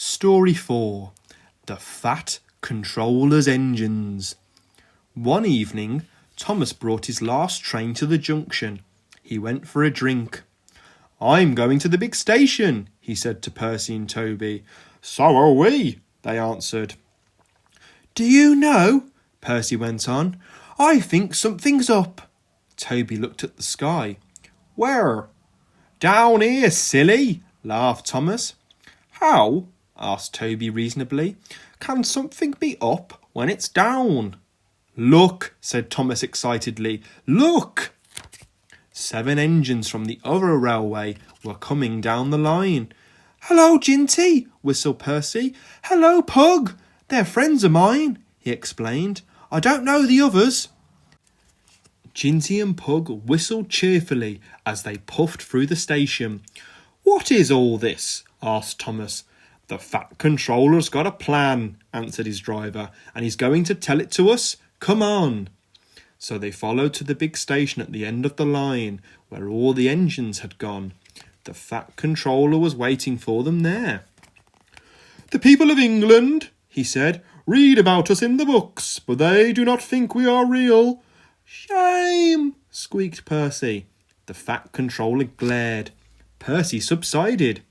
Story 4. The Fat Controller's Engines. One evening, Thomas brought his last train to the junction. He went for a drink. "I'm going to the big station," he said to Percy and Toby. "So are we," they answered. "Do you know," Percy went on, "I think something's up." Toby looked at the sky. "Where?" "Down here, silly," laughed Thomas. "How?" asked Toby reasonably. "Can something be up when it's down?" "Look," said Thomas excitedly. "Look!" 7 engines from the other railway were coming down the line. "Hello, Ginty," whistled Percy. "Hello, Pug. They're friends of mine," he explained. "I don't know the others." Ginty and Pug whistled cheerfully as they puffed through the station. "What is all this?" asked Thomas. "The Fat Controller's got a plan," answered his driver, "and he's going to tell it to us. Come on." So they followed to the big station at the end of the line, where all the engines had gone. The Fat Controller was waiting for them there. "The people of England," he said, "read about us in the books, but they do not think we are real." "Shame!" squeaked Percy. The Fat Controller glared. Percy subsided.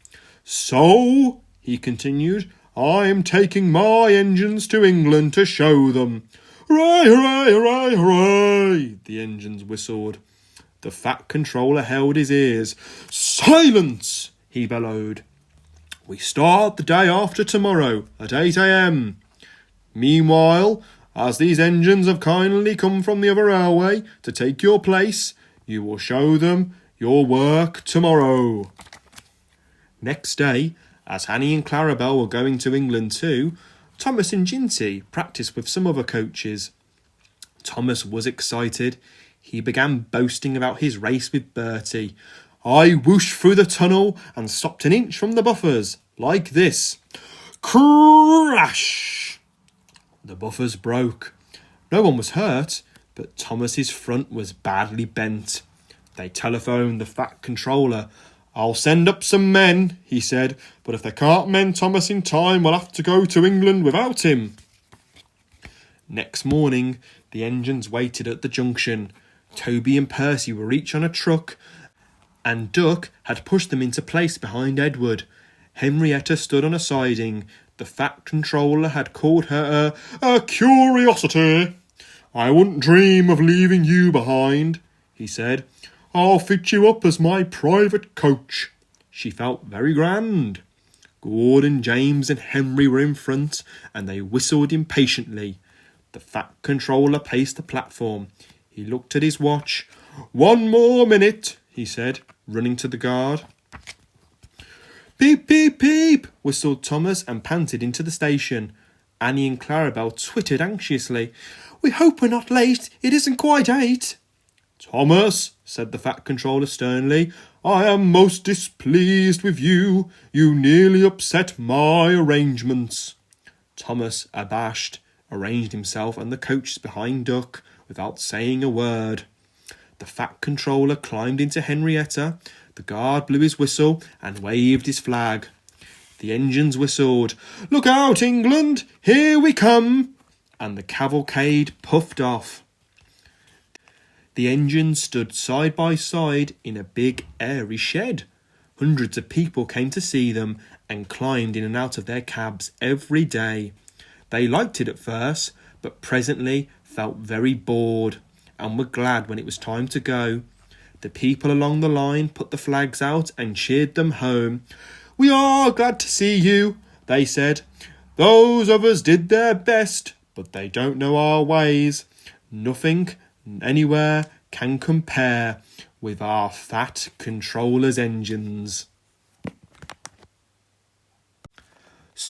"So," he continued, "I'm taking my engines to England to show them." "Hooray, hooray, hooray, hooray!" the engines whistled. The Fat Controller held his ears. "Silence!" he bellowed. "We start the day after tomorrow at 8 a.m. Meanwhile, as these engines have kindly come from the other railway to take your place, you will show them your work tomorrow." Next day, as Annie and Clarabel were going to England too, Thomas and Ginty practised with some other coaches. Thomas was excited. He began boasting about his race with Bertie. "I whooshed through the tunnel and stopped an inch from the buffers, like this." Crash! The buffers broke. No one was hurt, but Thomas's front was badly bent. They telephoned the Fat Controller. "I'll send up some men," he said, "but if they can't mend Thomas in time, we'll have to go to England without him." Next morning, the engines waited at the junction. Toby and Percy were each on a truck, and Duck had pushed them into place behind Edward. Henrietta stood on a siding. The Fat Controller had called her a curiosity. "I wouldn't dream of leaving you behind," he said. "I'll fit you up as my private coach." She felt very grand. Gordon, James and Henry were in front, and they whistled impatiently. The Fat Controller paced the platform. He looked at his watch. "1 more minute," he said, running to the guard. "Peep, peep, peep," whistled Thomas and panted into the station. Annie and Clarabel twittered anxiously. "We hope we're not late. It isn't quite 8. "Thomas," said the Fat Controller sternly, "I am most displeased with you. You nearly upset my arrangements." Thomas, abashed, arranged himself and the coaches behind Duck without saying a word. The Fat Controller climbed into Henrietta. The guard blew his whistle and waved his flag. The engines whistled. "Look out, England! Here we come!" And the cavalcade puffed off. The engines stood side by side in a big, airy shed. Hundreds of people came to see them and climbed in and out of their cabs every day. They liked it at first, but presently felt very bored and were glad when it was time to go. The people along the line put the flags out and cheered them home. "We are glad to see you," they said. "Those others did their best, but they don't know our ways. Nothing anywhere can compare with our Fat Controller's engines."